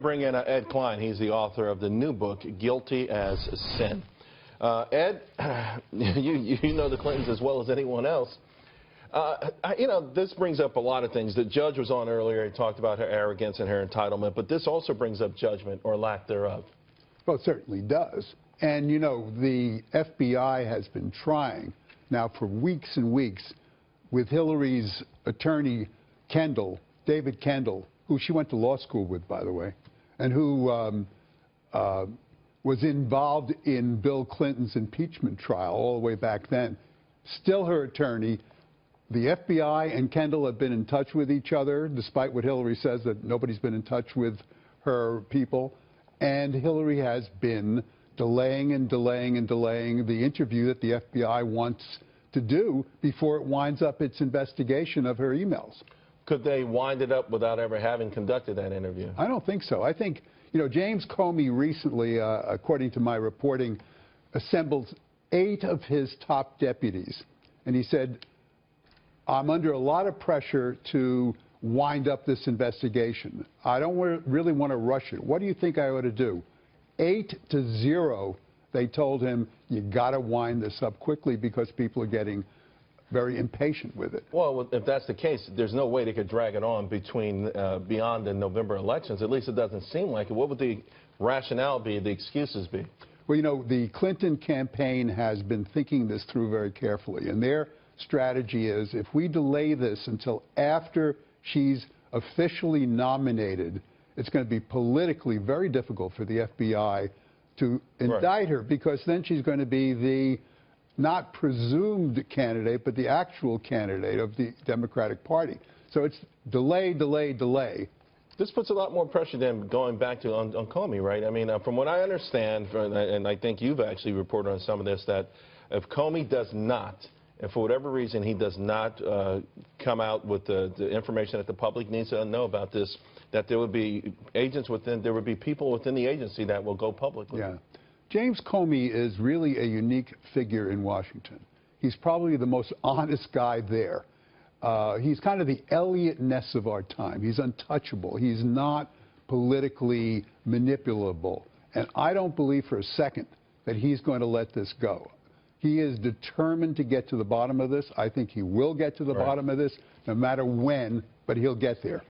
Bring in Ed Klein. He's the author of the new book, Guilty as Sin. Ed, you know the Clintons as well as anyone else. This brings up a lot of things. The judge was on earlier. He talked about her arrogance and her entitlement, but this also brings up judgment or lack thereof. Well, it certainly does. And, you know, the FBI has been trying now for weeks and weeks with Hillary's attorney, David Kendall, who she went to law school with, by the way, and who was involved in Bill Clinton's impeachment trial all the way back then. Still her attorney. The FBI and Kendall have been in touch with each other, despite what Hillary says that nobody's been in touch with her people. And Hillary has been delaying and delaying and delaying the interview that the FBI wants to do before it winds up its investigation of her emails. Could they wind it up without ever having conducted that interview? I don't think so. I think, you know, James Comey recently, according to my reporting, assembled 8 of his top deputies. And he said, I'm under a lot of pressure to wind up this investigation. I don't really want to rush it. What do you think I ought to do? 8-0, they told him, you got to wind this up quickly because people are getting very impatient with it. Well, if that's the case, there's no way they could drag it on beyond the November elections. At least it doesn't seem like it. What would the rationale be, the excuses be? Well, you know, the Clinton campaign has been thinking this through very carefully, and their strategy is if we delay this until after she's officially nominated, it's going to be politically very difficult for the FBI to indict her, because then she's going to be the not presumed candidate, but the actual candidate of the Democratic Party. So it's delay, delay, delay. This puts a lot more pressure than going back to on Comey, right? I mean, from what I understand, and I think you've actually reported on some of this, that if Comey does not, and for whatever reason he does not come out with the information that the public needs to know about this, that there would be people within the agency that will go public with it. James Comey is really a unique figure in Washington. He's probably the most honest guy there. He's kind of the Elliot Ness of our time. He's untouchable. He's not politically manipulable. And I don't believe for a second that he's going to let this go. He is determined to get to the bottom of this. I think he will get to the bottom of this, no matter when, but he'll get there.